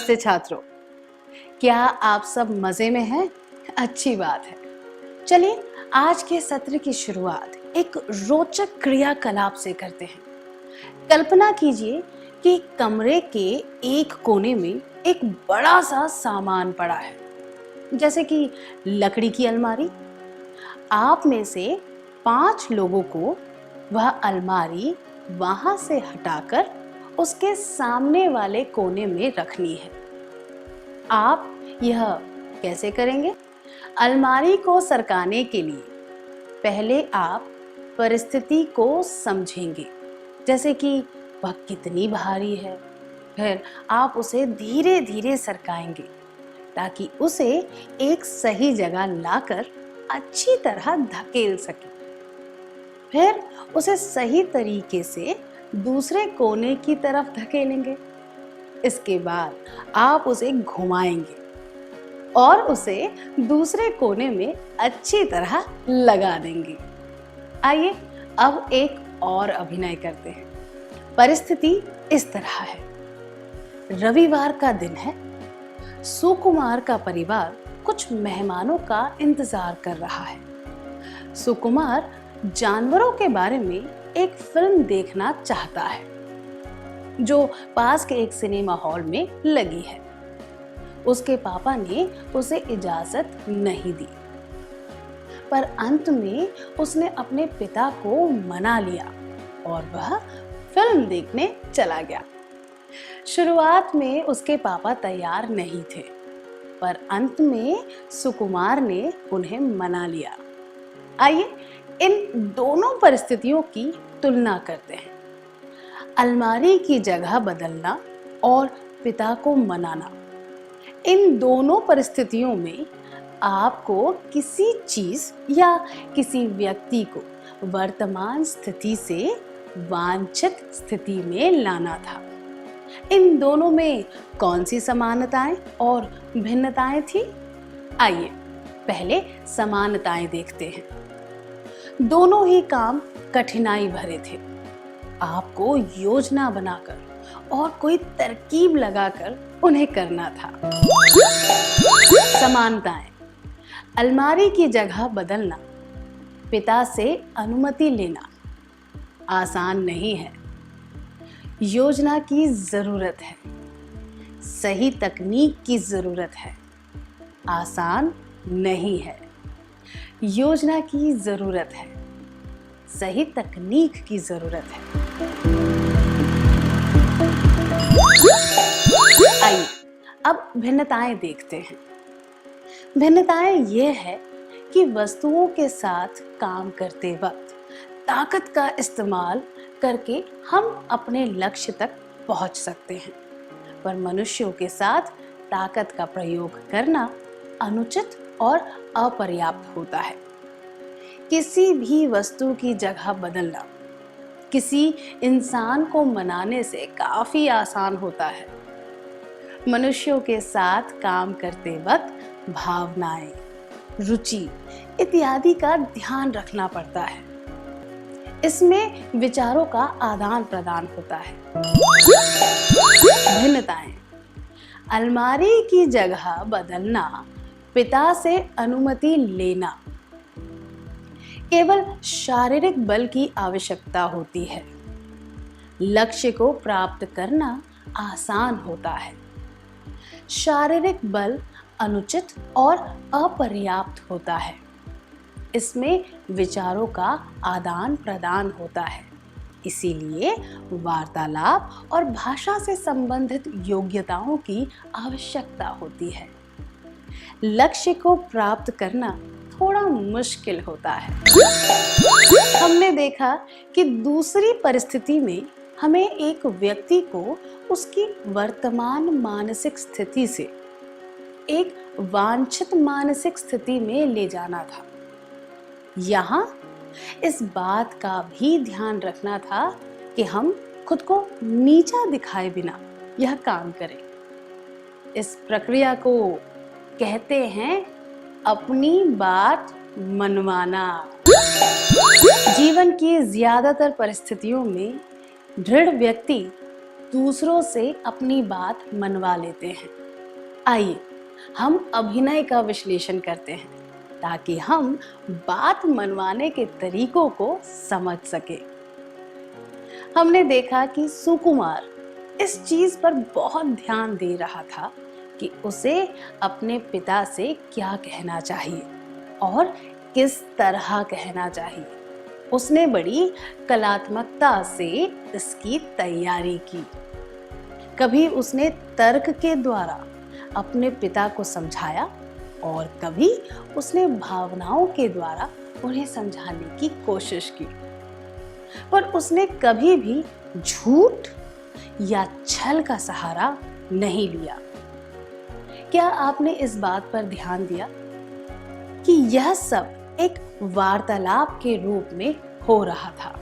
नमस्ते छात्रों, क्या आप सब मजे में हैं? अच्छी बात है। चलिए आज के सत्र की शुरुआत एक रोचक क्रियाकलाप से करते हैं। कल्पना कीजिए कि कमरे के एक कोने में एक बड़ा सा सामान पड़ा है, जैसे कि लकड़ी की अलमारी। आप में से 5 लोगों को वह अलमारी वहां से हटाकर उसके सामने वाले कोने में रखनी है। आप यह कैसे करेंगे? अलमारी को सरकाने के लिए पहले आप परिस्थिति को समझेंगे, जैसे कि वह कितनी भारी है। फिर आप उसे धीरे धीरे सरकाएंगे ताकि उसे एक सही जगह लाकर अच्छी तरह धकेल सके। फिर उसे सही तरीके से दूसरे कोने की तरफ धकेलेंगे। इसके बाद आप उसे घुमाएंगे और उसे दूसरे कोने में अच्छी तरह लगा देंगे। आइए अब एक और अभिनय करते हैं। परिस्थिति इस तरह है। रविवार का दिन है। सुकुमार का परिवार कुछ मेहमानों का इंतजार कर रहा है। सुकुमार जानवरों के बारे में एक फिल्म देखना चाहता है जो पास के एक सिनेमा हॉल में लगी है। उसके पापा ने उसे इजाजत नहीं दी, पर अंत में उसने अपने पिता को मना लिया और वह फिल्म देखने चला गया। शुरुआत में उसके पापा तैयार नहीं थे, पर अंत में सुकुमार ने उन्हें मना लिया। आइए इन दोनों परिस्थितियों की तुलना करते हैं। अलमारी की जगह बदलना और पिता को मनाना। इन दोनों परिस्थितियों में आपको किसी चीज या किसी व्यक्ति को वर्तमान स्थिति से वांछित स्थिति में लाना था। इन दोनों में कौन सी समानताएं और भिन्नताएं थी? आइए पहले समानताएं देखते हैं। दोनों ही काम कठिनाई भरे थे। आपको योजना बनाकर और कोई तरकीब लगाकर उन्हें करना था। समानताएं। अलमारी की जगह बदलना, पिता से अनुमति लेना आसान नहीं है। योजना की जरूरत है, सही तकनीक की जरूरत है, आसान नहीं है। योजना की जरूरत है, सही तकनीक की जरूरत है। आइए अब भिन्नताएं देखते हैं। भिन्नताएं ये है कि वस्तुओं के साथ काम करते वक्त ताकत का इस्तेमाल करके हम अपने लक्ष्य तक पहुंच सकते हैं, पर मनुष्यों के साथ ताकत का प्रयोग करना अनुचित और अपर्याप्त होता है। किसी भी वस्तु की जगह बदलना किसी इंसान को मनाने से काफी आसान होता है। मनुष्यों के साथ काम करते वक्त भावनाएं, रुचि इत्यादि का ध्यान रखना पड़ता है। इसमें विचारों का आदान प्रदान होता है। भिन्नताएं। अलमारी की जगह बदलना, पिता से अनुमति लेना केवल शारीरिक बल की आवश्यकता होती है। लक्ष्य को प्राप्त करना आसान होता है। शारीरिक बल अनुचित और अपर्याप्त होता है। इसमें विचारों का आदान प्रदान होता है। इसीलिए वार्तालाप और भाषा से संबंधित योग्यताओं की आवश्यकता होती है। लक्ष्य को प्राप्त करना थोड़ा मुश्किल होता है। हमने देखा कि दूसरी परिस्थिति में हमें एक व्यक्ति को उसकी वर्तमान मानसिक स्थिति से एक वांछित मानसिक स्थिति में ले जाना था। यहाँ इस बात का भी ध्यान रखना था कि हम खुद को नीचा दिखाए बिना यह काम करें। इस प्रक्रिया को कहते हैं अपनी बात मनवाना। जीवन की ज्यादातर परिस्थितियों में दृढ़ व्यक्ति दूसरों से अपनी बात मनवा लेते हैं। आइए हम अभिनय का विश्लेषण करते हैं ताकि हम बात मनवाने के तरीकों को समझ सके। हमने देखा कि सुकुमार इस चीज पर बहुत ध्यान दे रहा था कि उसे अपने पिता से क्या कहना चाहिए और किस तरह कहना चाहिए। उसने बड़ी कलात्मकता से इसकी तैयारी की। कभी उसने तर्क के द्वारा अपने पिता को समझाया और कभी उसने भावनाओं के द्वारा उन्हें समझाने की कोशिश की, पर उसने कभी भी झूठ या छल का सहारा नहीं लिया। क्या आपने इस बात पर ध्यान दिया कि यह सब एक वार्तालाप के रूप में हो रहा था?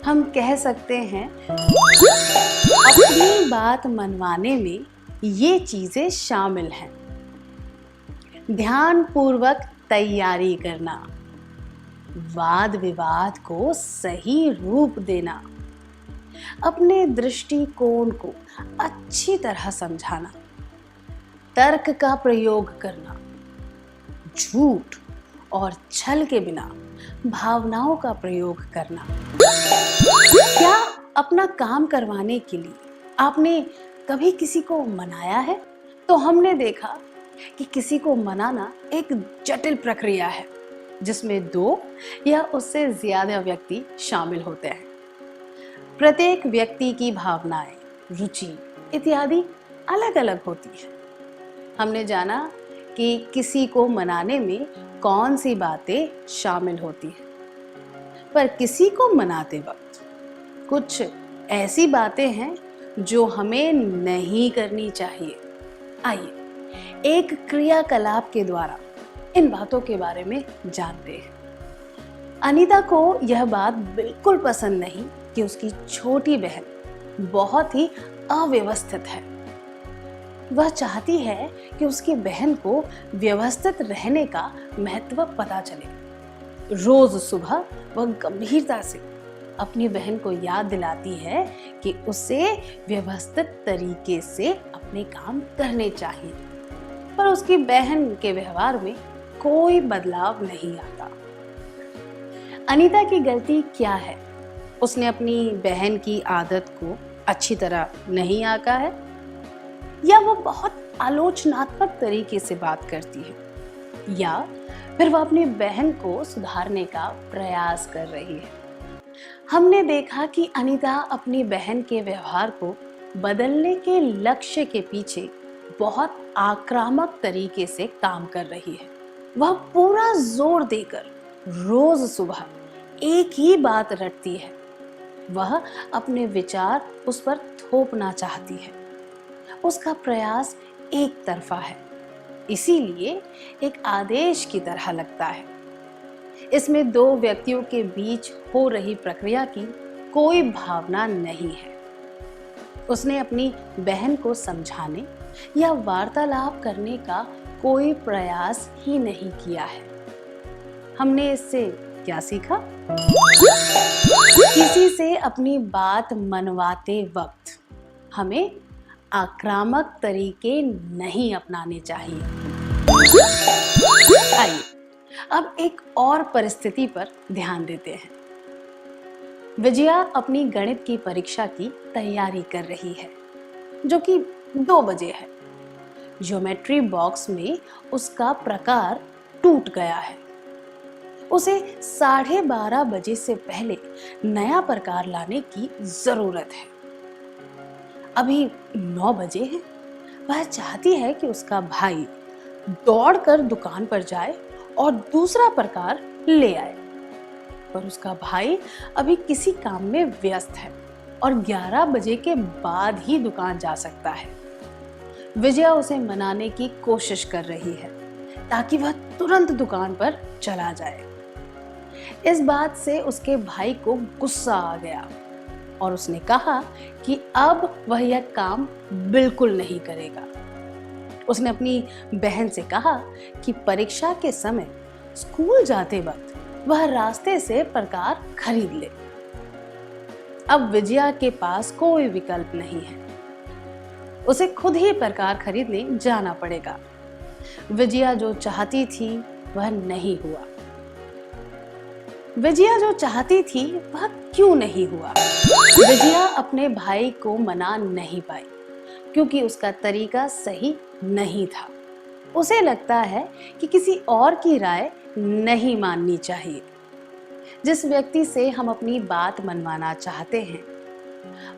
हम कह सकते हैं अपनी बात मनवाने में ये चीजें शामिल हैं। ध्यानपूर्वक तैयारी करना, वाद विवाद को सही रूप देना, अपने दृष्टिकोण को अच्छी तरह समझाना, तर्क का प्रयोग करना, झूठ और छल के बिना भावनाओं का प्रयोग करना। क्या अपना काम करवाने के लिए आपने कभी किसी को मनाया है? तो हमने देखा कि किसी को मनाना एक जटिल प्रक्रिया है जिसमें 2 या उससे ज्यादा व्यक्ति शामिल होते हैं। प्रत्येक व्यक्ति की भावनाएं, रुचि इत्यादि अलग अलग होती है। हमने जाना कि किसी को मनाने में कौन सी बातें शामिल होती हैं, पर किसी को मनाते वक्त कुछ ऐसी बातें हैं जो हमें नहीं करनी चाहिए। आइए एक क्रियाकलाप के द्वारा इन बातों के बारे में जानते हैं। अनीता को यह बात बिल्कुल पसंद नहीं कि उसकी छोटी बहन बहुत ही अव्यवस्थित है। वह चाहती है कि उसकी बहन को व्यवस्थित रहने का महत्व पता चले। रोज सुबह वह गंभीरता से अपनी बहन को याद दिलाती है कि उसे व्यवस्थित तरीके से अपने काम करने चाहिए, पर उसकी बहन के व्यवहार में कोई बदलाव नहीं आता। अनीता की गलती क्या है? उसने अपनी बहन की आदत को अच्छी तरह नहीं आंका है, या वो बहुत आलोचनात्मक तरीके से बात करती है, या फिर वो अपनी बहन को सुधारने का प्रयास कर रही है। हमने देखा कि अनीता अपनी बहन के व्यवहार को बदलने के लक्ष्य के पीछे बहुत आक्रामक तरीके से काम कर रही है। वह पूरा जोर देकर रोज सुबह एक ही बात रटती है। वह अपने विचार उस पर थोपना चाहती है। उसका प्रयास एक तरफा है, इसीलिए एक आदेश की तरह लगता है। इसमें 2 व्यक्तियों के बीच हो रही प्रक्रिया की कोई भावना नहीं है। उसने अपनी बहन को समझाने या वार्तालाप करने का कोई प्रयास ही नहीं किया है। हमने इससे क्या सीखा? किसी से अपनी बात मनवाते वक्त हमें आक्रामक तरीके नहीं अपनाने चाहिए। आइए अब एक और परिस्थिति पर ध्यान देते हैं। विजया अपनी गणित की परीक्षा की तैयारी कर रही है, जो कि 2 बजे है। ज्योमेट्री बॉक्स में उसका प्रकार टूट गया है। उसे 12:30 बजे से पहले नया प्रकार लाने की जरूरत है। अभी 9 बजे है। वह चाहती है कि उसका भाई दौड़कर दुकान पर जाए और दूसरा प्रकार ले आए, पर उसका भाई अभी किसी काम में व्यस्त है और 11 बजे के बाद ही दुकान जा सकता है। विजया उसे मनाने की कोशिश कर रही है ताकि वह तुरंत दुकान पर चला जाए। इस बात से उसके भाई को गुस्सा आ गया और उसने कहा कि अब वह यह काम बिल्कुल नहीं करेगा। उसने अपनी बहन से कहा कि परीक्षा के समय स्कूल जाते वक्त वह रास्ते से प्रकार खरीद ले। अब विजया के पास कोई विकल्प नहीं है। उसे खुद ही प्रकार खरीदने जाना पड़ेगा। विजया जो चाहती थी वह नहीं हुआ। विजया जो चाहती थी वह क्यों नहीं हुआ? विजया अपने भाई को मना नहीं पाई क्योंकि उसका तरीका सही नहीं था। उसे लगता है कि किसी और की राय नहीं माननी चाहिए। जिस व्यक्ति से हम अपनी बात मनवाना चाहते हैं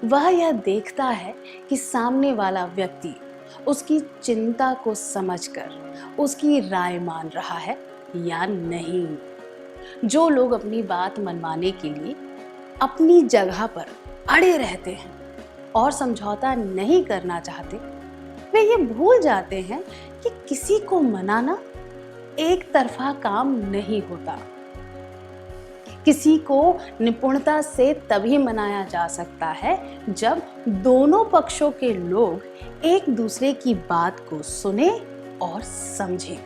वह यह देखता है कि सामने वाला व्यक्ति उसकी चिंता को समझकर उसकी राय मान रहा है या नहीं। जो लोग अपनी बात मनवाने के लिए अपनी जगह पर अड़े रहते हैं और समझौता नहीं करना चाहते, वे ये भूल जाते हैं कि किसी को मनाना एक तरफा काम नहीं होता। किसी को निपुणता से तभी मनाया जा सकता है जब दोनों पक्षों के लोग एक दूसरे की बात को सुने और समझें।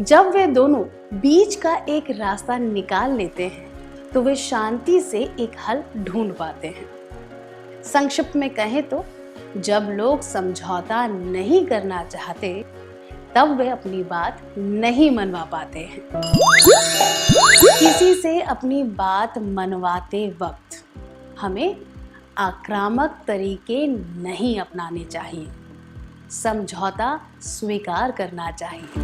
जब वे दोनों बीच का एक रास्ता निकाल लेते हैं तो वे शांति से एक हल ढूंढ पाते हैं। संक्षिप्त में कहें तो जब लोग समझौता नहीं करना चाहते तब वे अपनी बात नहीं मनवा पाते हैं। किसी से अपनी बात मनवाते वक्त हमें आक्रामक तरीके नहीं अपनाने चाहिए। समझौता स्वीकार करना चाहिए।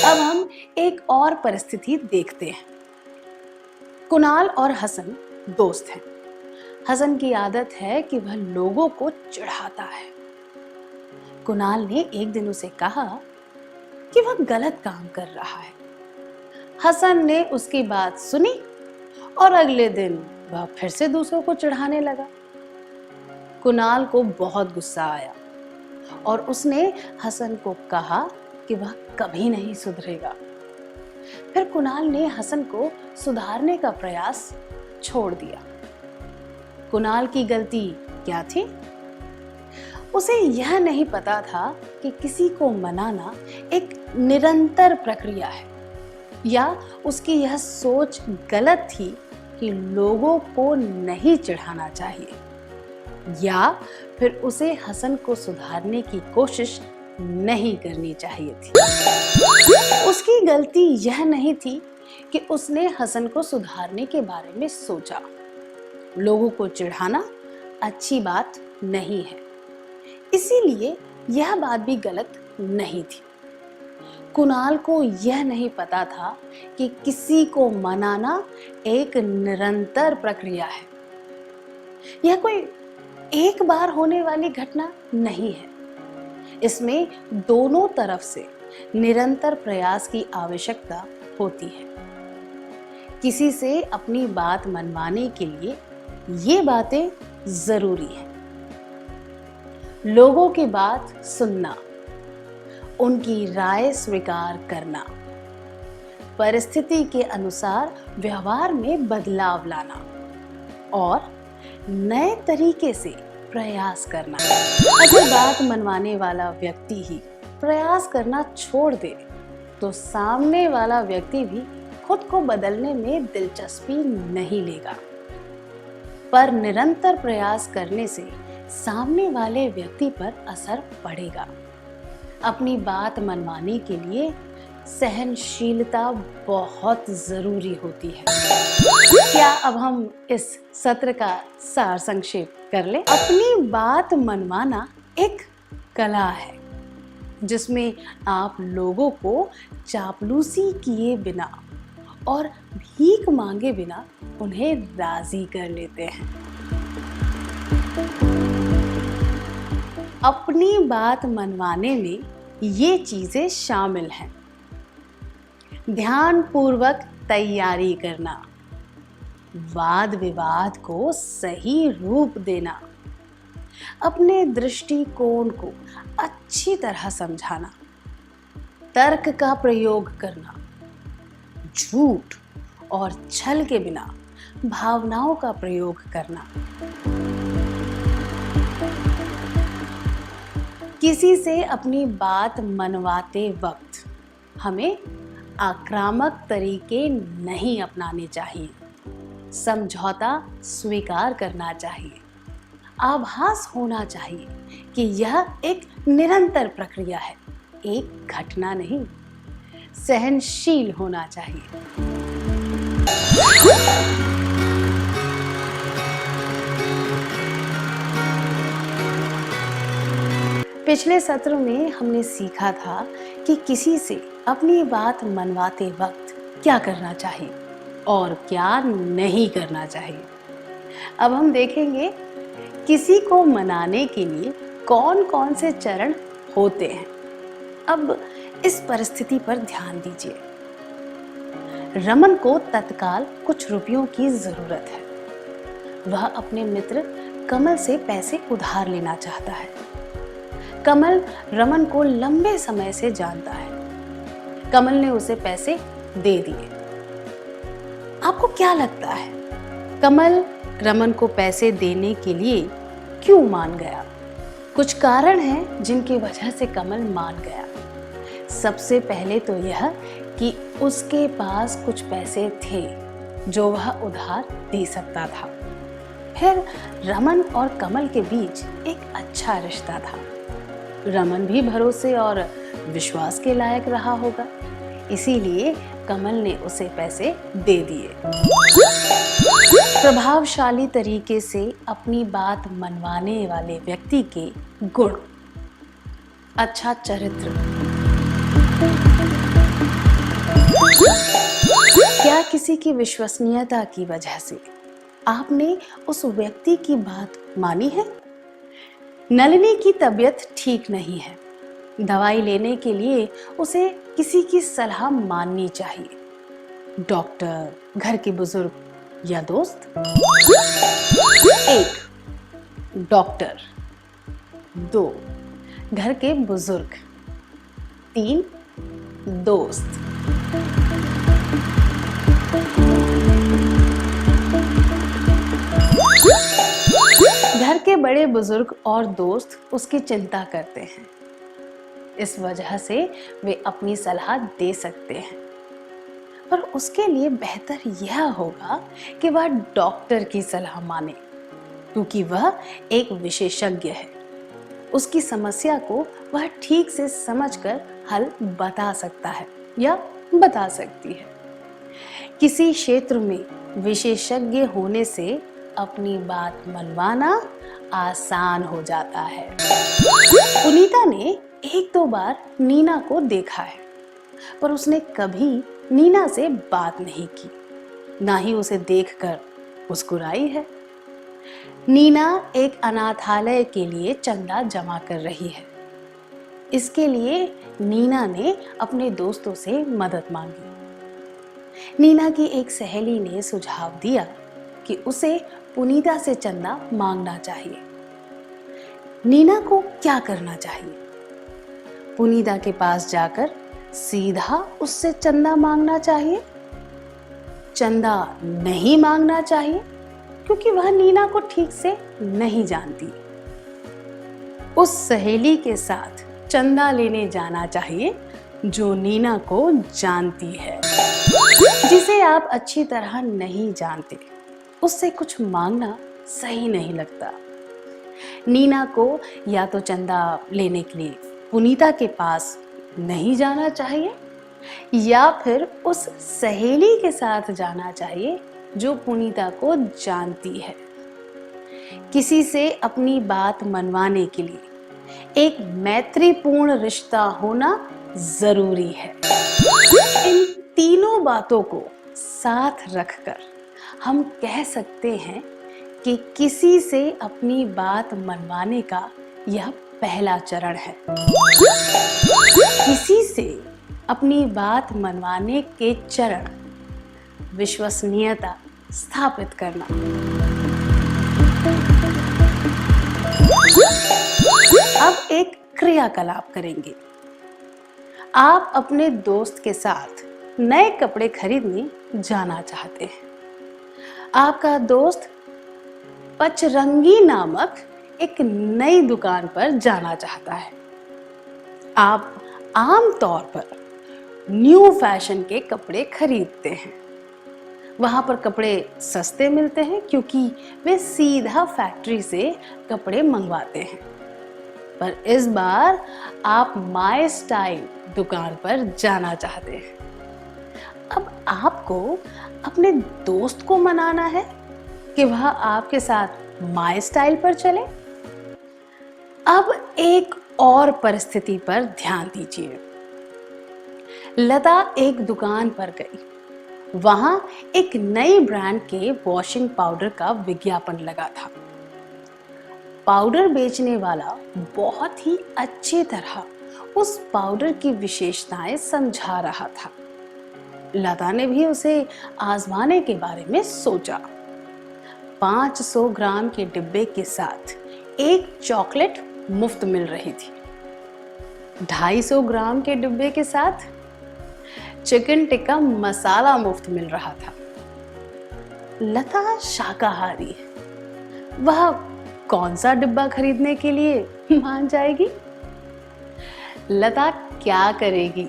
अब हम एक और परिस्थिति देखते हैं। कुणाल और हसन दोस्त हैं। हसन की आदत है कि वह लोगों को चिढ़ाता है। कुणाल ने एक दिन उसे कहा कि वह गलत काम कर रहा है। हसन ने उसकी बात सुनी और अगले दिन वह फिर से दूसरों को चिढ़ाने लगा। कुणाल को बहुत गुस्सा आया और उसने हसन को कहा कि वह कभी नहीं सुधरेगा। फिर कुणाल ने हसन को सुधारने का प्रयास छोड़ दिया। कुणाल की गलती क्या थी? उसे यह नहीं पता था कि किसी को मनाना एक निरंतर प्रक्रिया है, या उसकी यह सोच गलत थी कि लोगों को नहीं चिढ़ाना चाहिए, या फिर उसे हसन को सुधारने की कोशिश नहीं करनी चाहिए थी। उसकी गलती यह नहीं थी कि उसने हसन को सुधारने के बारे में सोचा। लोगों को चिढ़ाना अच्छी बात नहीं है, इसीलिए यह बात भी गलत नहीं थी। कुणाल को यह नहीं पता था कि किसी को मनाना एक निरंतर प्रक्रिया है। यह कोई एक बार होने वाली घटना नहीं है। इसमें दोनों तरफ से निरंतर प्रयास की आवश्यकता होती है। किसी से अपनी बात मनवाने के लिए ये बातें जरूरी हैं। लोगों की बात सुनना, उनकी राय स्वीकार करना, परिस्थिति के अनुसार व्यवहार में बदलाव लाना और नए तरीके से प्रयास करना। अगर बात मनवाने वाला व्यक्ति ही प्रयास करना छोड़ दे तो सामने वाला व्यक्ति भी खुद को बदलने में दिलचस्पी नहीं लेगा। पर निरंतर प्रयास करने से सामने वाले व्यक्ति पर असर पड़ेगा। अपनी बात मनवाने के लिए सहनशीलता बहुत जरूरी होती है। क्या अब हम इस सत्र का सार संक्षेप कर लें? अपनी बात मनवाना एक कला है जिसमें आप लोगों को चापलूसी किए बिना और भीख मांगे बिना उन्हें राजी कर लेते हैं। अपनी बात मनवाने में ये चीजें शामिल हैं: ध्यानपूर्वक तैयारी करना, वाद विवाद को सही रूप देना, अपने दृष्टिकोण को अच्छी तरह समझाना, तर्क का प्रयोग करना, झूठ और छल के बिना भावनाओं का प्रयोग करना। किसी से अपनी बात मनवाते वक्त हमें आक्रामक तरीके नहीं अपनाने चाहिए। समझौता स्वीकार करना चाहिए। आभास होना चाहिए कि यह एक निरंतर प्रक्रिया है, एक घटना नहीं। सहनशील होना चाहिए। पिछले सत्र में हमने सीखा था कि किसी से अपनी बात मनवाते वक्त क्या करना चाहिए और क्या नहीं करना चाहिए। अब हम देखेंगे किसी को मनाने के लिए कौन कौन से चरण होते हैं। अब इस परिस्थिति पर ध्यान दीजिए। रमन को तत्काल कुछ रुपयों की जरूरत है। वह अपने मित्र कमल से पैसे उधार लेना चाहता है। कमल रमन को लंबे समय से जानता है। कमल ने उसे पैसे दे दिए। आपको क्या लगता है, कमल रमन को पैसे देने के लिए क्यों मान गया? कुछ कारण हैं जिनकी वजह से कमल मान गया। सबसे पहले तो यह कि उसके पास कुछ पैसे थे जो वह उधार दे सकता था। फिर रमन और कमल के बीच एक अच्छा रिश्ता था। रमन भी भरोसे और विश्वास के लायक रहा होगा, इसीलिए कमल ने उसे पैसे दे दिए। प्रभावशाली तरीके से अपनी बात मनवाने वाले व्यक्ति के गुण: अच्छा चरित्र। क्या किसी की विश्वसनीयता की वजह से आपने उस व्यक्ति की बात मानी है? नलिनी की तबीयत ठीक नहीं है। दवाई लेने के लिए उसे किसी की सलाह माननी चाहिए। डॉक्टर, घर के बुजुर्ग या दोस्त? 1. डॉक्टर। 2. घर के बुजुर्ग। 3. दोस्त। घर के बड़े बुजुर्ग और दोस्त उसकी चिंता करते हैं। इस वजह से वे अपनी सलाह दे सकते हैं, पर उसके लिए बेहतर यह होगा कि वह डॉक्टर की सलाह माने, क्योंकि वह एक विशेषज्ञ है। उसकी समस्या को वह ठीक से समझकर हल बता सकता है या बता सकती है। किसी क्षेत्र में विशेषज्ञ होने से अपनी बात मनवाना आसान हो जाता है। पुनीता ने 1-2 बार नीना को देखा है, पर उसने कभी नीना से बात नहीं की, ना ही उसे देखकर मुस्कुराई है। नीना एक अनाथालय के लिए चंदा जमा कर रही है। इसके लिए नीना ने अपने दोस्तों से मदद मांगी। नीना की एक सहेली ने सुझाव दिया कि उसे पुनीता से चंदा मांगना चाहिए। नीना को क्या करना चाहिए? पुनीता के पास जाकर सीधा उससे चंदा मांगना चाहिए? चंदा नहीं मांगना चाहिए, क्योंकि वह नीना को ठीक से नहीं जानती। उस सहेली के साथ चंदा लेने जाना चाहिए जो नीना को जानती है। जिसे आप अच्छी तरह नहीं जानते, उससे कुछ मांगना सही नहीं लगता। नीना को या तो चंदा लेने के लिए पुनीता के पास नहीं जाना चाहिए, या फिर उस सहेली के साथ जाना चाहिए जो पुनीता को जानती है। किसी से अपनी बात मनवाने के लिए एक मैत्रीपूर्ण रिश्ता होना जरूरी है। इन तीनों बातों को साथ रखकर हम कह सकते हैं कि किसी से अपनी बात मनवाने का यह पहला चरण है। किसी से अपनी बात मनवाने के चरण: विश्वसनीयता स्थापित करना। अब एक क्रियाकलाप करेंगे। आप अपने दोस्त के साथ नए कपड़े खरीदने जाना चाहते हैं। आपका दोस्त पचरंगी नामक एक नई दुकान पर जाना चाहता है। आप आम तौर पर न्यू फैशन के कपड़े खरीदते हैं। वहाँ पर कपड़े सस्ते मिलते हैं क्योंकि वे सीधा फैक्ट्री से कपड़े मंगवाते हैं। पर इस बार आप माय स्टाइल दुकान पर जाना चाहते हैं। अब आपको अपने दोस्त को मनाना है कि वह आपके साथ माय स्टाइल पर चले। अब एक और परिस्थिति पर ध्यान दीजिए। लता एक दुकान पर गई। वहां एक नई ब्रांड के वॉशिंग पाउडर का विज्ञापन लगा था। पाउडर बेचने वाला बहुत ही अच्छी तरह उस पाउडर की विशेषताएं समझा रहा था। लता ने भी उसे आजमाने के बारे में सोचा। 500 ग्राम के डिब्बे के साथ एक चॉकलेट मुफ्त मिल रही थी। 250 ग्राम के डिब्बे के साथ चिकन टिक्का मसाला मुफ्त मिल रहा था। लता शाकाहारी है, वह कौन सा डिब्बा खरीदने के लिए मान जाएगी? लता क्या करेगी?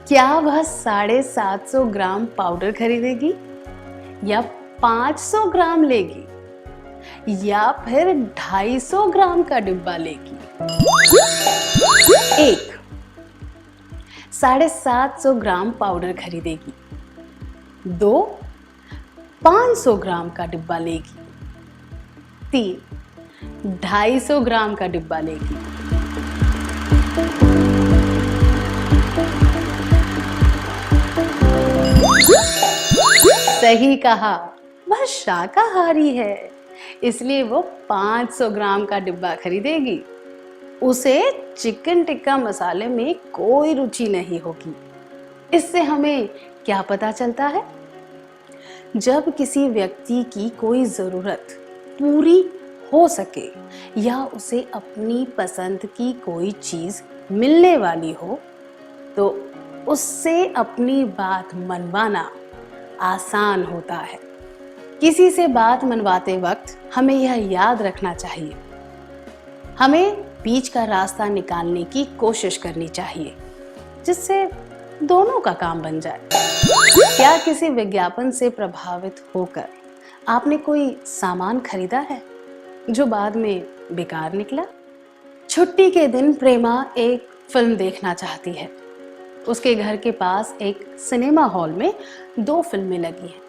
क्या वह 750 ग्राम पाउडर खरीदेगी या 500 ग्राम लेगी या फिर 250 ग्राम का डिब्बा लेगी? 1. 750 ग्राम पाउडर खरीदेगी। 2. 500 ग्राम का डिब्बा लेगी। 3. 250 ग्राम का डिब्बा लेगी। सही कहा, वह शाकाहारी है, इसलिए वो 500 ग्राम का डिब्बा खरीदेगी। उसे चिकन टिक्का मसाले में कोई रुचि नहीं होगी। इससे हमें क्या पता चलता है? जब किसी व्यक्ति की कोई जरूरत पूरी हो सके या उसे अपनी पसंद की कोई चीज मिलने वाली हो तो उससे अपनी बात मनवाना आसान होता है। किसी से बात मनवाते वक्त हमें यह याद रखना चाहिए, हमें बीच का रास्ता निकालने की कोशिश करनी चाहिए जिससे दोनों का काम बन जाए। क्या किसी विज्ञापन से प्रभावित होकर आपने कोई सामान खरीदा है जो बाद में बेकार निकला? छुट्टी के दिन प्रेमा एक फिल्म देखना चाहती है। उसके घर के पास एक सिनेमा हॉल में 2 फिल्में लगी हैं।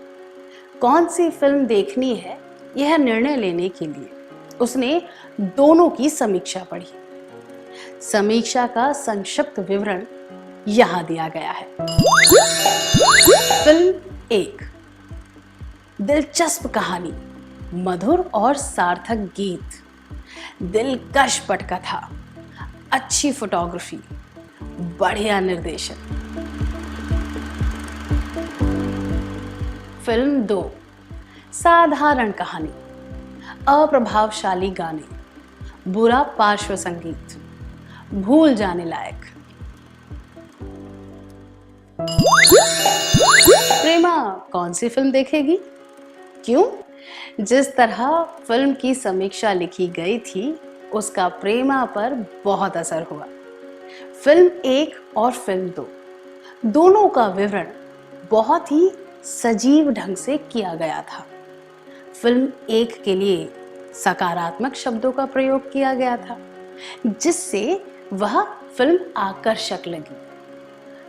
कौन सी फिल्म देखनी है यह निर्णय लेने के लिए उसने दोनों की समीक्षा पढ़ी। समीक्षा का संक्षिप्त विवरण यहाँ दिया गया है। फिल्म 1, दिलचस्प कहानी, मधुर और सार्थक गीत, दिलकश पटकथा, अच्छी फोटोग्राफी, बढ़िया निर्देशन। फिल्म 2, साधारण कहानी, अप्रभावशाली गाने, बुरा पार्श्व संगीत, भूल जाने लायक। प्रेमा कौन सी फिल्म देखेगी? क्यों? जिस तरह फिल्म की समीक्षा लिखी गई थी उसका प्रेमा पर बहुत असर हुआ। फिल्म 1 और फिल्म 2 दोनों का विवरण बहुत ही सजीव ढंग से किया गया था। फिल्म 1 के लिए सकारात्मक शब्दों का प्रयोग किया गया था जिससे वह फिल्म आकर्षक लगी।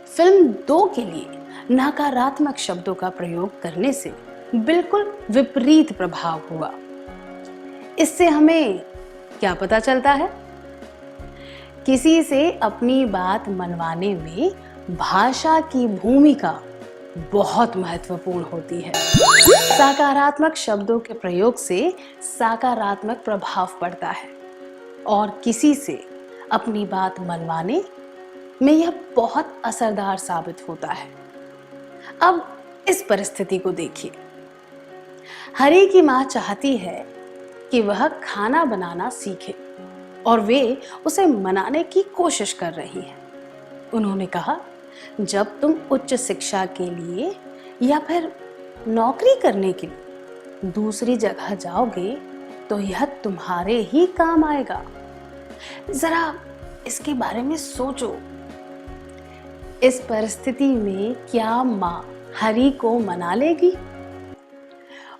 फिल्म 2 के लिए नकारात्मक शब्दों का प्रयोग करने से बिल्कुल विपरीत प्रभाव हुआ। इससे हमें क्या पता चलता है? किसी से अपनी बात मनवाने में भाषा की भूमिका बहुत महत्वपूर्ण होती है। सकारात्मक शब्दों के प्रयोग से सकारात्मक प्रभाव पड़ता है और किसी से अपनी बात मनवाने में यह बहुत असरदार साबित होता है। अब इस परिस्थिति को देखिए। हरी की माँ चाहती है कि वह खाना बनाना सीखे और वे उसे मनाने की कोशिश कर रही है। उन्होंने कहा, जब तुम उच्च शिक्षा के लिए या फिर नौकरी करने के लिए दूसरी जगह जाओगे तो यह तुम्हारे ही काम आएगा। जरा इसके बारे में सोचो। इस परिस्थिति में क्या माँ हरी को मना लेगी।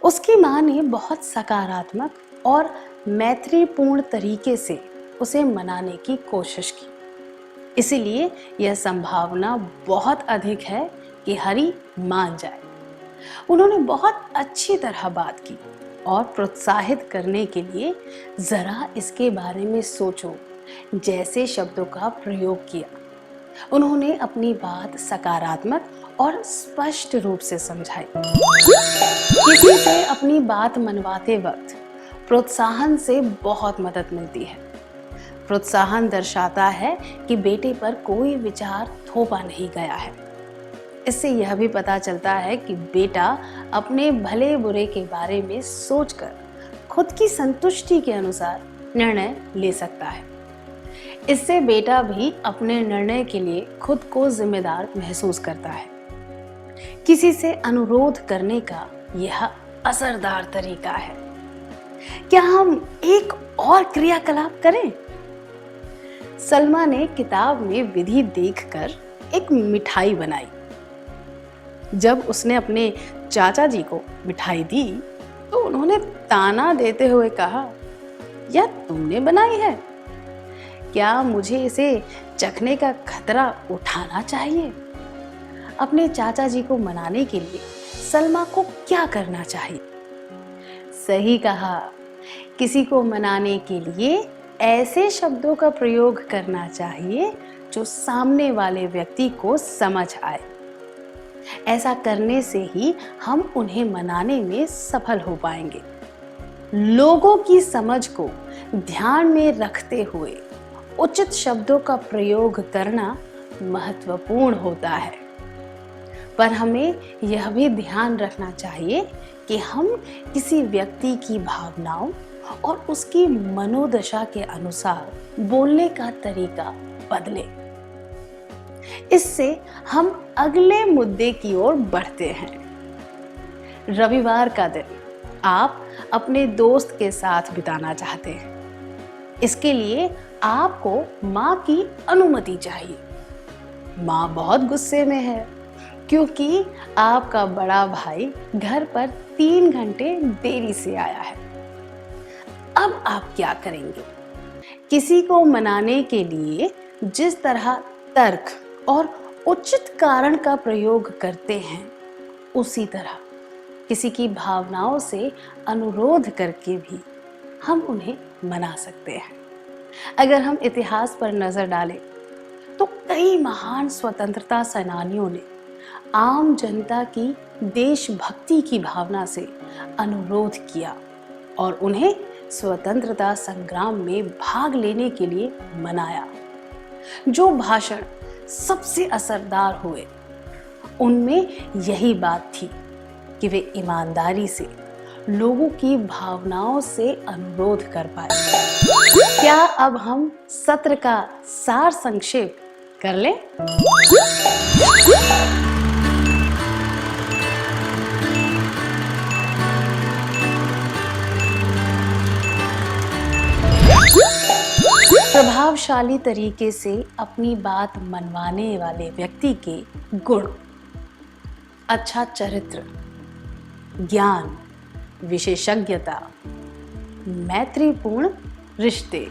उसकी माँ ने बहुत सकारात्मक और मैत्रीपूर्ण तरीके से उसे मनाने की कोशिश की। इसीलिए यह संभावना बहुत अधिक है कि हरी मान जाए। उन्होंने बहुत अच्छी तरह बात की और प्रोत्साहित करने के लिए जरा इसके बारे में सोचो जैसे शब्दों का प्रयोग किया। उन्होंने अपनी बात सकारात्मक और स्पष्ट रूप से समझाई। किसी से अपनी बात मनवाते वक्त प्रोत्साहन से बहुत मदद मिलती है। प्रोत्साहन दर्शाता है कि बेटे पर कोई विचार थोपा नहीं गया है। इससे यह भी पता चलता है कि बेटा अपने भले बुरे के बारे में सोचकर खुद की संतुष्टि के अनुसार निर्णय ले सकता है। इससे बेटा भी अपने निर्णय के लिए खुद को जिम्मेदार महसूस करता है। किसी से अनुरोध करने का यह असरदार तरीका है। क्या हम एक और क्रियाकलाप करें? सलमा ने किताब में विधि देखकर एक मिठाई बनाई। जब उसने अपने चाचा जी को मिठाई दी तो उन्होंने ताना देते हुए कहा, यह तुमने बनाई है? क्या मुझे इसे चखने का खतरा उठाना चाहिए? अपने चाचा जी को मनाने के लिए सलमा को क्या करना चाहिए? सही कहा, किसी को मनाने के लिए ऐसे शब्दों का प्रयोग करना चाहिए जो सामने वाले व्यक्ति को समझ आए। ऐसा करने से ही हम उन्हें मनाने में सफल हो पाएंगे। लोगों की समझ को ध्यान में रखते हुए उचित शब्दों का प्रयोग करना महत्वपूर्ण होता है। पर हमें यह भी ध्यान रखना चाहिए कि हम किसी व्यक्ति की भावनाओं और उसकी मनोदशा के अनुसार बोलने का तरीका बदलें। इससे हम अगले मुद्दे की ओर बढ़ते हैं। रविवार का दिन आप अपने दोस्त के साथ बिताना चाहते हैं। इसके लिए आपको माँ की अनुमति चाहिए। माँ बहुत गुस्से में है क्योंकि आपका बड़ा भाई घर पर 3 घंटे देरी से आया है। अब आप क्या करेंगे? किसी को मनाने के लिए जिस तरह तर्क और उचित कारण का प्रयोग करते हैं, उसी तरह किसी की भावनाओं से अनुरोध करके भी हम उन्हें मना सकते हैं। अगर हम इतिहास पर नजर डालें तो कई महान स्वतंत्रता सेनानियों ने आम जनता की देशभक्ति की भावना से अनुरोध किया और उन्हें स्वतंत्रता संग्राम में भाग लेने के लिए मनाया। जो भाषण सबसे असरदार हुए उनमें यही बात थी कि वे ईमानदारी से लोगों की भावनाओं से अनुरोध कर पाए। क्या अब हम सत्र का सार संक्षेप कर लें? प्रभावशाली तरीके से अपनी बात मनवाने वाले व्यक्ति के गुण: अच्छा चरित्र, ज्ञान, विशेषज्ञता, मैत्रीपूर्ण रिश्ते।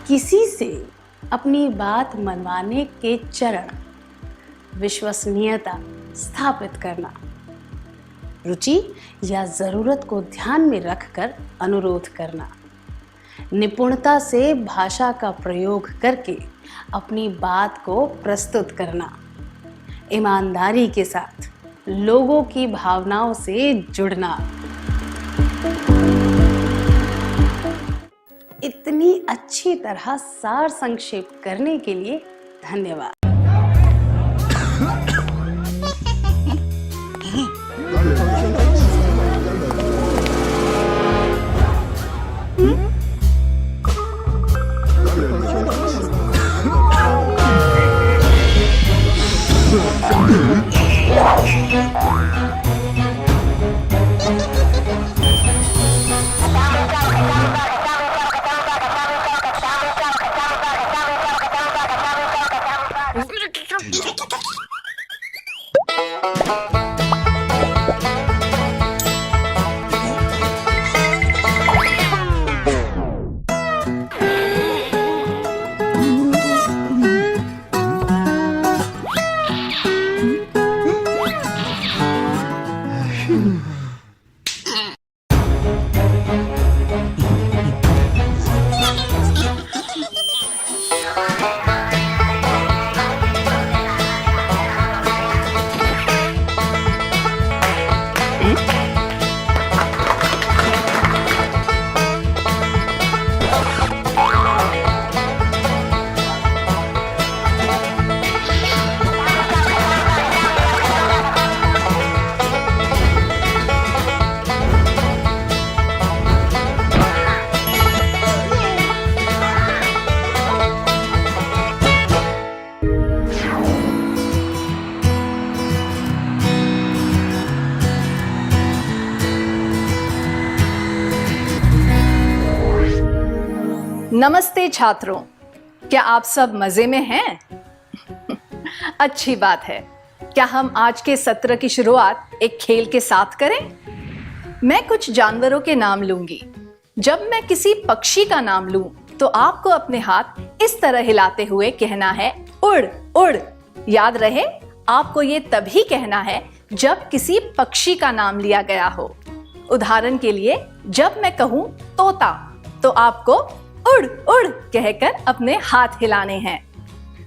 किसी से अपनी बात मनवाने के चरण: विश्वसनीयता स्थापित करना, रुचि या जरूरत को ध्यान में रखकर अनुरोध करना, निपुणता से भाषा का प्रयोग करके अपनी बात को प्रस्तुत करना, ईमानदारी के साथ लोगों की भावनाओं से जुड़ना। इतनी अच्छी तरह सार संक्षेप करने के लिए धन्यवाद। नमस्ते छात्रों, क्या आप सब मजे में हैं? अच्छी बात है। क्या हम आज के सत्र की शुरुआत एक खेल के साथ करें? मैं कुछ जानवरों के नाम लूंगी। जब मैं किसी पक्षी का नाम लूं, तो आपको अपने हाथ इस तरह हिलाते हुए कहना है उड़ उड़। याद रहे, आपको ये तभी कहना है जब किसी पक्षी का नाम लिया गया हो। उदाहरण के लिए, जब मैं कहूं तोता, तो आपको उड़ उड़ कहकर अपने हाथ हिलाने हैं।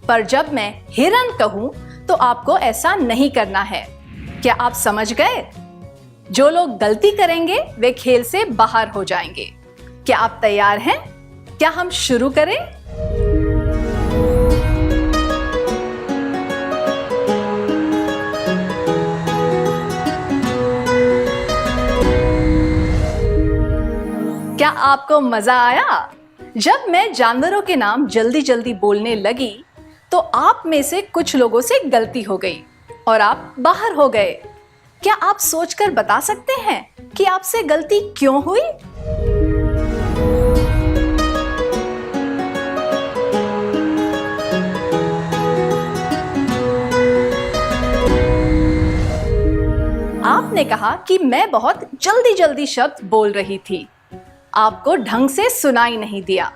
पर जब मैं हिरन कहूं, तो आपको ऐसा नहीं करना है। क्या आप समझ गए? जो लोग गलती करेंगे वे खेल से बाहर हो जाएंगे। क्या आप तैयार हैं? क्या हम शुरू करें? क्या आपको मजा आया? जब मैं जानवरों के नाम जल्दी जल्दी बोलने लगी, तो आप में से कुछ लोगों से गलती हो गई और आप बाहर हो गए। क्या आप सोचकर बता सकते हैं कि आपसे गलती क्यों हुई? आपने कहा कि मैं बहुत जल्दी जल्दी शब्द बोल रही थी। आपको ढंग से सुनाई नहीं दिया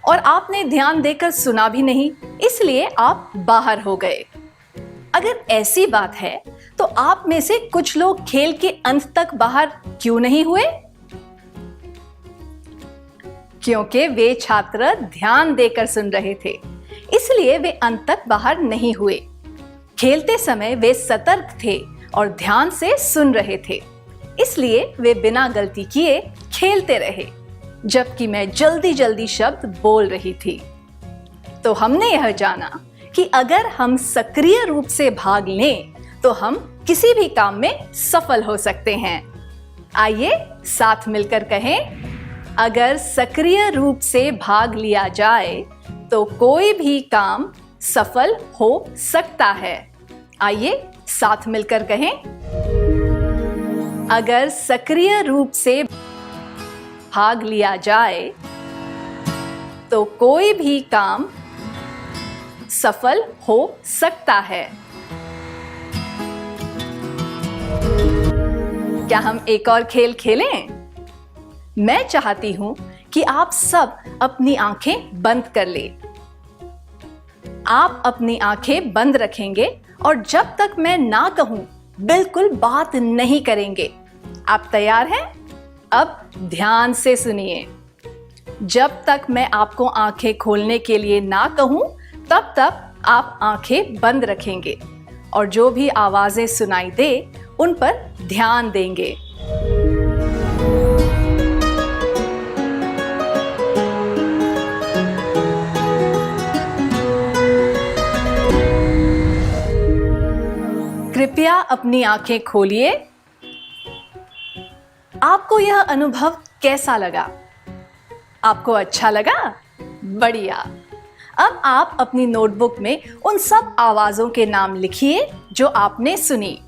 और आपने ध्यान देकर सुना भी नहीं, इसलिए आप बाहर हो गए। अगर ऐसी बात है, तो आप में से कुछ लोग खेल के अंत तक बाहर क्यों नहीं हुए? क्योंकि वे छात्र ध्यान देकर सुन रहे थे, इसलिए वे अंत तक बाहर नहीं हुए। खेलते समय वे सतर्क थे और ध्यान से सुन रहे थे, इसलिए वे बिना गलती किए खेलते रहे, जबकि मैं जल्दी जल्दी शब्द बोल रही थी। तो हमने यह जाना कि अगर हम सक्रिय रूप से भाग लें, तो हम किसी भी काम में सफल हो सकते हैं। आइए साथ मिलकर कहें, अगर सक्रिय रूप से भाग लिया जाए, तो कोई भी काम सफल हो सकता है। आइए साथ मिलकर कहें, अगर सक्रिय रूप से भाग लिया जाए, तो कोई भी काम सफल हो सकता है। क्या हम एक और खेल खेलें? मैं चाहती हूं कि आप सब अपनी आंखें बंद कर लें। आप अपनी आंखें बंद रखेंगे और जब तक मैं ना कहूं, बिल्कुल बात नहीं करेंगे। आप तैयार हैं? अब ध्यान से सुनिए। जब तक मैं आपको आंखें खोलने के लिए ना कहूं, तब तक आप आंखें बंद रखेंगे और जो भी आवाजें सुनाई दे, उन पर ध्यान देंगे। कृपया अपनी आंखें खोलिए। आपको यह अनुभव कैसा लगा? आपको अच्छा लगा? बढ़िया। अब आप अपनी नोटबुक में उन सब आवाजों के नाम लिखिए जो आपने सुनी।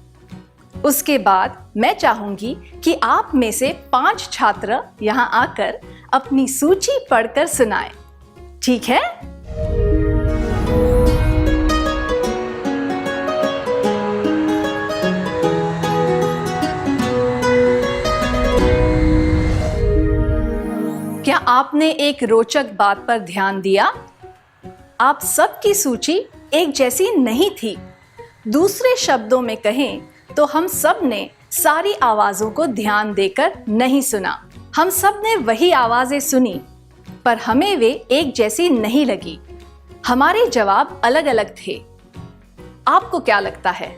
उसके बाद मैं चाहूंगी कि आप में से 5 छात्र यहां आकर अपनी सूची पढ़कर सुनाएं। ठीक है? क्या आपने एक रोचक बात पर ध्यान दिया? आप सबकी सूची एक जैसी नहीं थी। दूसरे शब्दों में कहें तो हम सब ने सारी आवाजों को ध्यान देकर नहीं सुना। हम सब ने वही आवाजें सुनी, पर हमें वे एक जैसी नहीं लगी। हमारे जवाब अलग अलग थे। आपको क्या लगता है,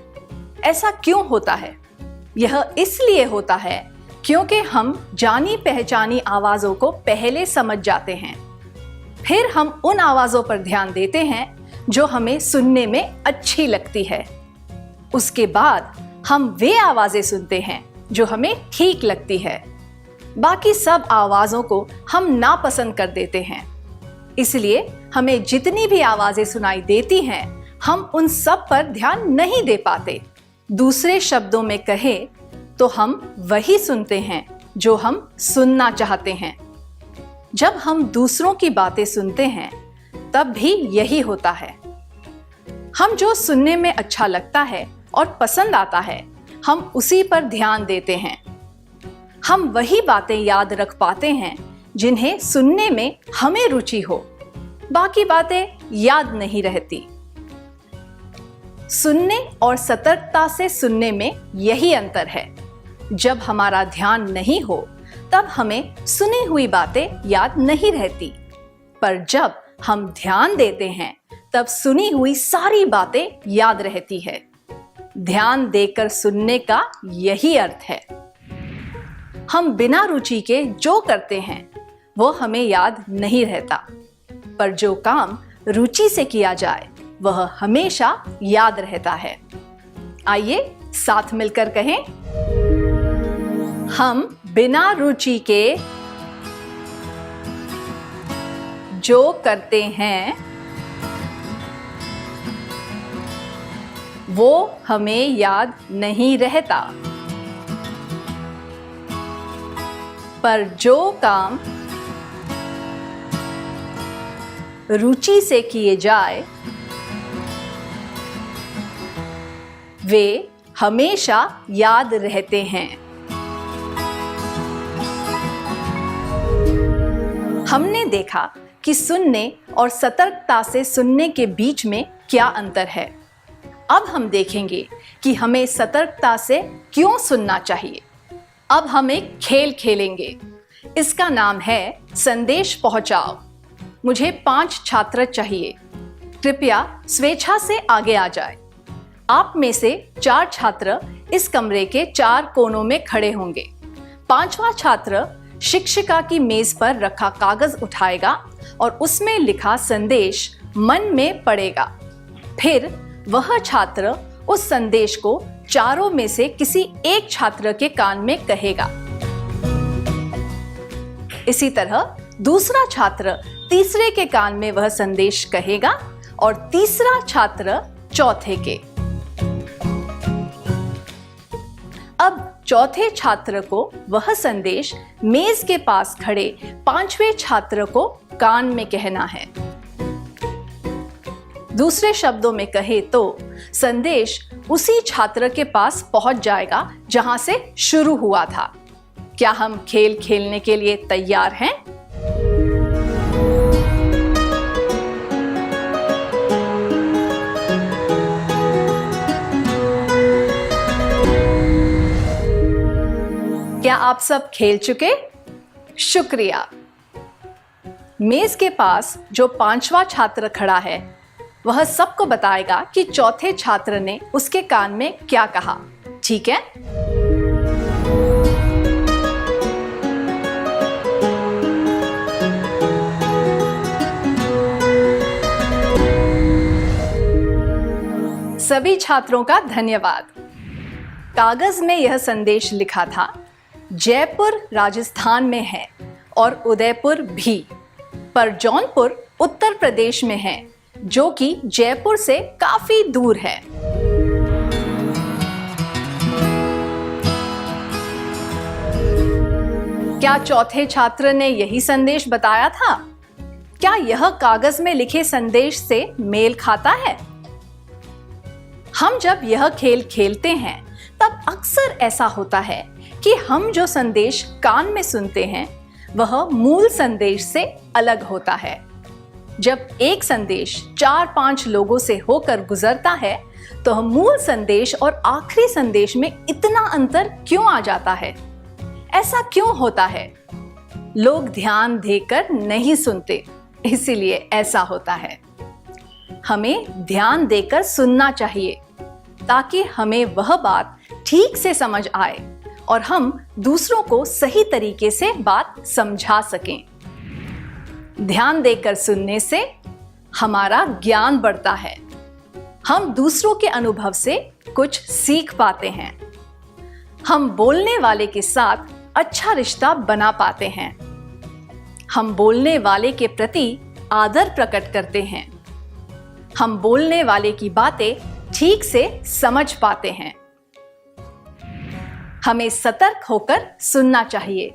ऐसा क्यों होता है? यह इसलिए होता है क्योंकि हम जानी पहचानी आवाजों को पहले समझ जाते हैं। फिर हम उन आवाजों पर ध्यान देते हैं जो हमें सुनने में अच्छी लगती है। उसके बाद हम वे आवाजें सुनते हैं जो हमें ठीक लगती है। बाकी सब आवाजों को हम नापसंद कर देते हैं। इसलिए हमें जितनी भी आवाजें सुनाई देती हैं, हम उन सब पर ध्यान नहीं दे पाते। दूसरे शब्दों में कहें तो हम वही सुनते हैं जो हम सुनना चाहते हैं। जब हम दूसरों की बातें सुनते हैं तब भी यही होता है। हम जो सुनने में अच्छा लगता है और पसंद आता है, हम उसी पर ध्यान देते हैं। हम वही बातें याद रख पाते हैं जिन्हें सुनने में हमें रुचि हो, बाकी बातें याद नहीं रहती। सुनने और सतर्कता से सुनने में यही अंतर है। जब हमारा ध्यान नहीं हो तब हमें सुनी हुई बातें याद नहीं रहती, पर जब हम ध्यान देते हैं तब सुनी हुई सारी बातें याद रहती है। ध्यान देकर सुनने का यही अर्थ है। हम बिना रुचि के जो करते हैं वो हमें याद नहीं रहता, पर जो काम रुचि से किया जाए वह हमेशा याद रहता है। आइए साथ मिलकर कहें, हम बिना रुचि के जो करते हैं वो हमें याद नहीं रहता, पर जो काम रुचि से किए जाए वे हमेशा याद रहते हैं। हमने देखा कि सुनने और सतर्कता से सुनने के बीच में क्या अंतर है। अब हम देखेंगे कि हमें सतर्कता से क्यों सुनना चाहिए। अब हम एक खेल खेलेंगे। इसका नाम है संदेश पहुंचाओ। मुझे 5 छात्र चाहिए। कृपया स्वेच्छा से आगे आ जाए। आप में से 4 छात्र इस कमरे के 4 कोनों में खड़े होंगे। 5वां छात्र शिक्षिका की मेज पर रखा कागज उठाएगा और उसमें लिखा संदेश मन में पढ़ेगा। फिर वह छात्र उस संदेश को चारों में से किसी एक छात्र के कान में कहेगा। इसी तरह दूसरा छात्र तीसरे के कान में वह संदेश कहेगा और तीसरा छात्र चौथे के। अब चौथे छात्र को वह संदेश मेज के पास खड़े 5वें छात्र को कान में कहना है। दूसरे शब्दों में कहे तो संदेश उसी छात्र के पास पहुंच जाएगा जहां से शुरू हुआ था। क्या हम खेल खेलने के लिए तैयार हैं? क्या आप सब खेल चुके? शुक्रिया। मेज के पास जो 5वां छात्र खड़ा है वह सबको बताएगा कि चौथे छात्र ने उसके कान में क्या कहा। ठीक है? सभी छात्रों का धन्यवाद। कागज में यह संदेश लिखा था, जयपुर राजस्थान में है और उदयपुर भी, पर जौनपुर उत्तर प्रदेश में है, जो कि जयपुर से काफी दूर है। क्या चौथे छात्र ने यही संदेश बताया था? क्या यह कागज में लिखे संदेश से मेल खाता है? हम जब यह खेल खेलते हैं तब अक्सर ऐसा होता है कि हम जो संदेश कान में सुनते हैं वह मूल संदेश से अलग होता है। जब एक संदेश 4-5 लोगों से होकर गुजरता है तो मूल संदेश और आखिरी संदेश में इतना अंतर क्यों आ जाता है? ऐसा क्यों होता है? लोग ध्यान देकर नहीं सुनते, इसीलिए ऐसा होता है। हमें ध्यान देकर सुनना चाहिए ताकि हमें वह बात ठीक से समझ आए और हम दूसरों को सही तरीके से बात समझा सकें। ध्यान देकर सुनने से हमारा ज्ञान बढ़ता है। हम दूसरों के अनुभव से कुछ सीख पाते हैं। हम बोलने वाले के साथ अच्छा रिश्ता बना पाते हैं। हम बोलने वाले के प्रति आदर प्रकट करते हैं। हम बोलने वाले की बातें ठीक से समझ पाते हैं। हमें सतर्क होकर सुनना चाहिए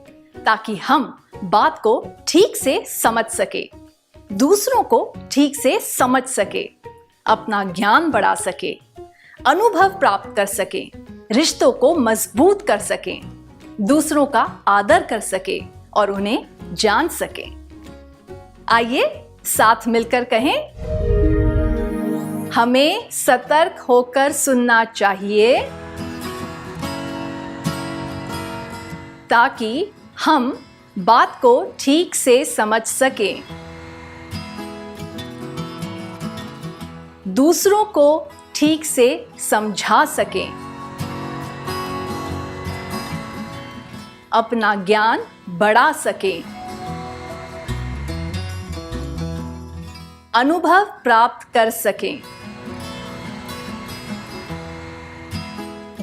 ताकि हम बात को ठीक से समझ सके, दूसरों को ठीक से समझ सके, अपना ज्ञान बढ़ा सके, अनुभव प्राप्त कर सके, रिश्तों को मजबूत कर सके, दूसरों का आदर कर सके और उन्हें जान सके। आइए साथ मिलकर कहें, हमें सतर्क होकर सुनना चाहिए ताकि हम बात को ठीक से समझ सकें, दूसरों को ठीक से समझा सकें, अपना ज्ञान बढ़ा सकें, अनुभव प्राप्त कर सकें,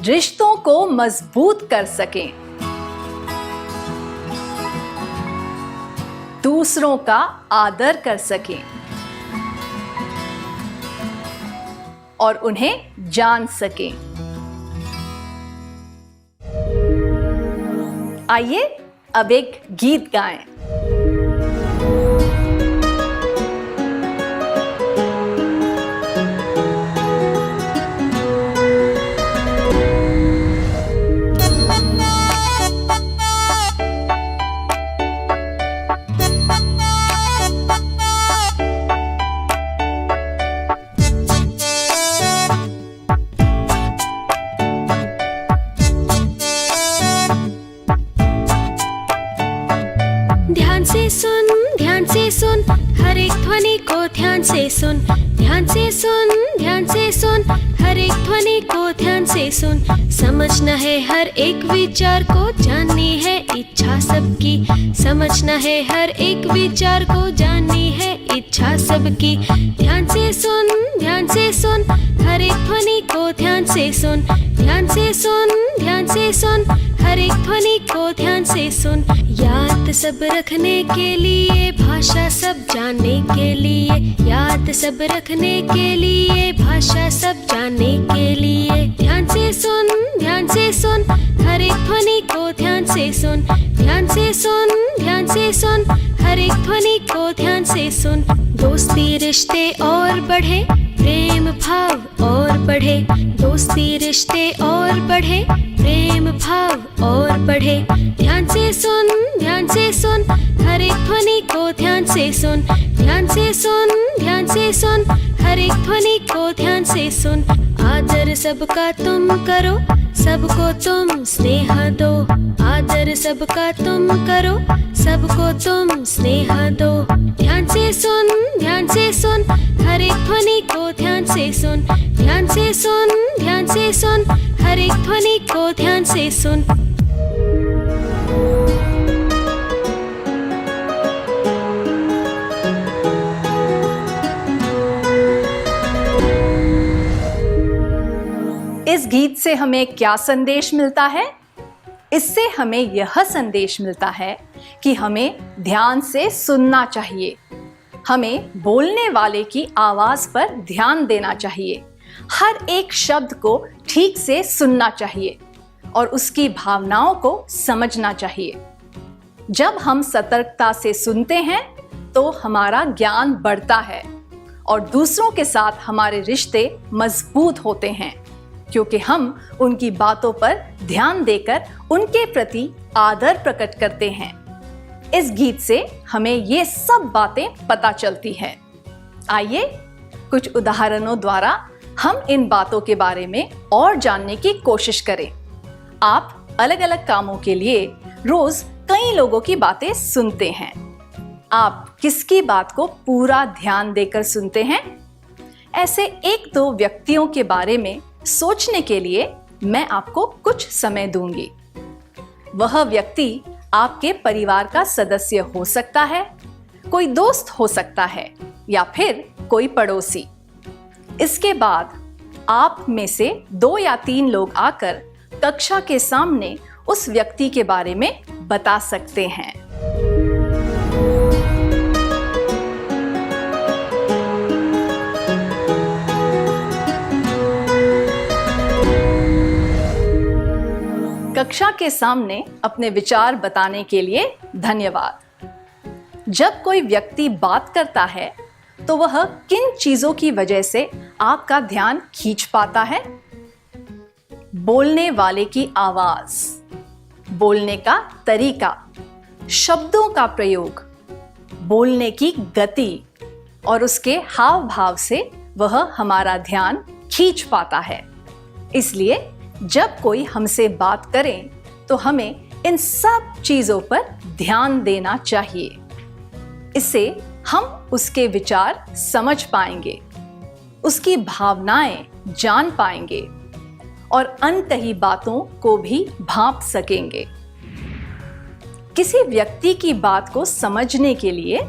रिश्तों को मजबूत कर सकें, दूसरों का आदर कर सकें और उन्हें जान सकें। आइए अब एक गीत गाएं। ध्यान से सुन, हर एक ध्वनि को ध्यान से सुन, ध्यान से सुन, ध्यान से सुन, हर एक ध्वनि को ध्यान से सुन। समझना है हर एक विचार को, जाननी है इच्छा सबकी, समझना है हर एक विचार को, जाननी है इच्छा सबकी। ध्यान से सुन, ध्यान से सुन, हर एक ध्वनि को ध्यान से सुन, ध्यान से सुन, ध्यान से सुन, हर एक ध्वनि को ध्यान से सुन। याद सब रखने के लिए, भाषा सब जानने के लिए, याद सब रखने के लिए, भाषा सब जानने के लिए। ध्यान से सुन, ध्यान से सुन, हर एक ध्वनि को ध्यान से सुन, ध्यान से सुन, ध्यान से सुन, हर एक ध्वनि को ध्यान से सुन। दोस्ती रिश्ते और बढ़े, प्रेम भाव और बढ़े, दोस्ती रिश्ते और बढ़े, प्रेम भाव और बढ़े। ध्यान से सुन, ध्यान से सुन, हर एक ध्वनि को ध्यान से सुन, ध्यान से सुन, ध्यान से सुन, हर एक ध्वनि को ध्यान से सुन। आदर सबका तुम करो, सबको तुम स्नेह दो, आदर सबका तुम करो, सबको तुम स्नेह दो। ध्यान से सुन, ध्यान से सुन, हर एक ध्वनि को ध्यान से सुन, ध्यान से सुन, ध्यान से सुन, हर एक ध्वनि को ध्यान से सुन। इस गीत से हमें क्या संदेश मिलता है? इससे हमें यह संदेश मिलता है कि हमें ध्यान से सुनना चाहिए, हमें बोलने वाले की आवाज पर ध्यान देना चाहिए, हर एक शब्द को ठीक से सुनना चाहिए और उसकी भावनाओं को समझना चाहिए। जब हम सतर्कता से सुनते हैं तो हमारा ज्ञान बढ़ता है और दूसरों के साथ हमारे रिश्ते मजबूत होते हैं, क्योंकि हम उनकी बातों पर ध्यान देकर उनके प्रति आदर प्रकट करते हैं। इस गीत से हमें ये सब बातें पता चलती हैं। आइए कुछ उदाहरणों द्वारा हम इन बातों के बारे में और जानने की कोशिश करें। आप अलग अलग कामों के लिए रोज कई लोगों की बातें सुनते हैं। आप किसकी बात को पूरा ध्यान देकर सुनते हैं? ऐसे एक दो व्यक्तियों के बारे में सोचने के लिए मैं आपको कुछ समय दूंगी। वह व्यक्ति आपके परिवार का सदस्य हो सकता है, कोई दोस्त हो सकता है या फिर कोई पड़ोसी। इसके बाद आप में से 2 या 3 लोग आकर कक्षा के सामने उस व्यक्ति के बारे में बता सकते हैं। कक्षा के सामने अपने विचार बताने के लिए धन्यवाद। जब कोई व्यक्ति बात करता है तो वह किन चीजों की वजह से आपका ध्यान खींच पाता है? बोलने वाले की आवाज, बोलने का तरीका, शब्दों का प्रयोग, बोलने की गति और उसके हाव भाव से वह हमारा ध्यान खींच पाता है। इसलिए जब कोई हमसे बात करे तो हमें इन सब चीजों पर ध्यान देना चाहिए। इससे हम उसके विचार समझ पाएंगे, उसकी भावनाएं जान पाएंगे और अनकही बातों को भी भांप सकेंगे। किसी व्यक्ति की बात को समझने के लिए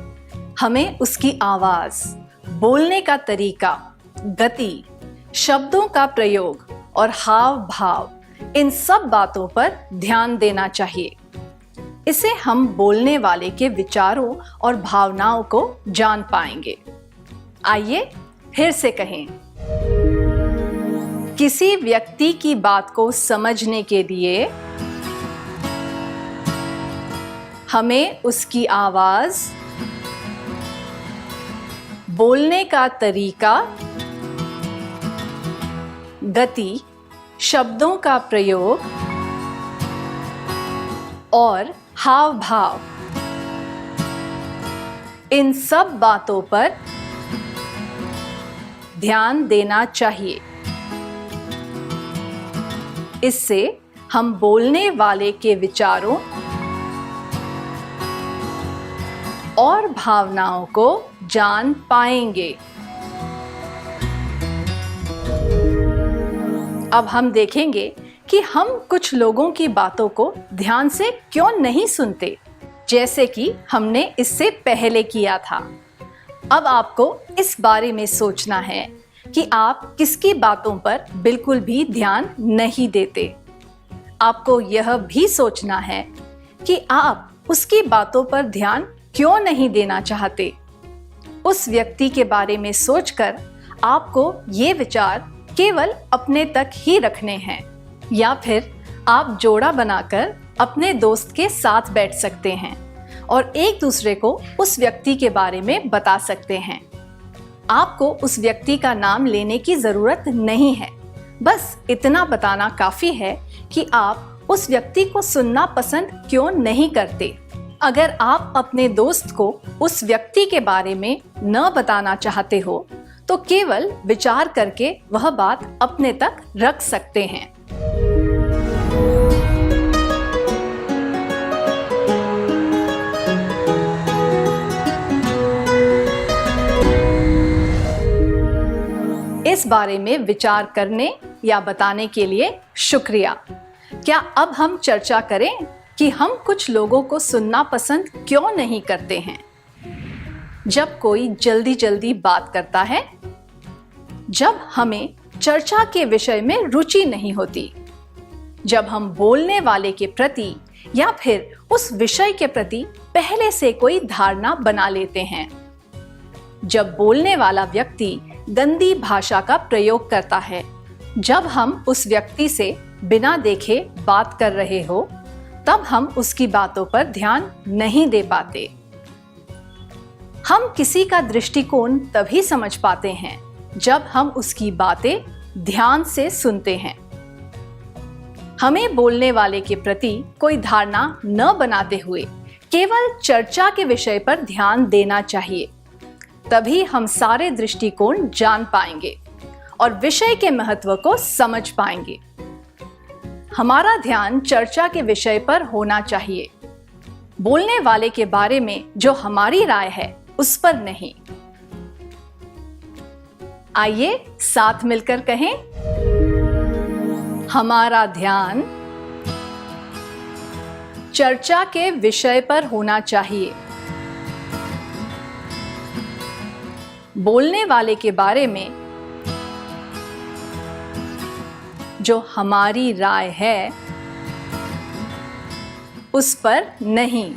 हमें उसकी आवाज, बोलने का तरीका, गति, शब्दों का प्रयोग और हाव भाव, इन सब बातों पर ध्यान देना चाहिए। इससे हम बोलने वाले के विचारों और भावनाओं को जान पाएंगे। आइए फिर से कहें, किसी व्यक्ति की बात को समझने के लिए हमें उसकी आवाज, बोलने का तरीका, गति, शब्दों का प्रयोग और हाव भाव, इन सब बातों पर ध्यान देना चाहिए। इससे हम बोलने वाले के विचारों और भावनाओं को जान पाएंगे। अब हम देखेंगे कि हम कुछ लोगों की बातों को ध्यान से क्यों नहीं सुनते, जैसे कि हमने इससे पहले किया था। अब आपको इस बारे में सोचना है कि आप किसकी बातों पर बिल्कुल भी ध्यान नहीं देते। आपको यह भी सोचना है कि आप उसकी बातों पर ध्यान क्यों नहीं देना चाहते। उस व्यक्ति के बारे में सोचकर आपको ये विचार केवल अपने तक ही रखने हैं, या फिर आप जोड़ा बनाकर अपने दोस्त के साथ बैठ सकते हैं और एक दूसरे को उस व्यक्ति के बारे में बता सकते हैं। आपको उस व्यक्ति का नाम लेने की जरूरत नहीं है, बस इतना बताना काफी है कि आप उस व्यक्ति को सुनना पसंद क्यों नहीं करते। अगर आप अपने दोस्त को उस व्यक्ति के बारे में न बताना चाहते हो तो केवल विचार करके वह बात अपने तक रख सकते हैं। इस बारे में विचार करने या बताने के लिए शुक्रिया। क्या अब हम चर्चा करें कि हम कुछ लोगों को सुनना पसंद क्यों नहीं करते हैं? जब कोई जल्दी जल्दी बात करता है, जब हमें चर्चा के विषय में रुचि नहीं होती, जब हम बोलने वाले के प्रति या फिर उस विषय के प्रति पहले से कोई धारणा बना लेते हैं, जब बोलने वाला व्यक्ति गंदी भाषा का प्रयोग करता है, जब हम उस व्यक्ति से बिना देखे बात कर रहे हो, तब हम उसकी बातों पर ध्यान नहीं दे पाते। हम किसी का दृष्टिकोण तभी समझ पाते हैं जब हम उसकी बातें ध्यान से सुनते हैं। हमें बोलने वाले के प्रति कोई धारणा न बनाते हुए केवल चर्चा के विषय पर ध्यान देना चाहिए। तभी हम सारे दृष्टिकोण जान पाएंगे और विषय के महत्व को समझ पाएंगे। हमारा ध्यान चर्चा के विषय पर होना चाहिए, बोलने वाले के बारे में जो हमारी राय है उस पर नहीं। आइए साथ मिलकर कहें, हमारा ध्यान चर्चा के विषय पर होना चाहिए, बोलने वाले के बारे में जो हमारी राय है उस पर नहीं।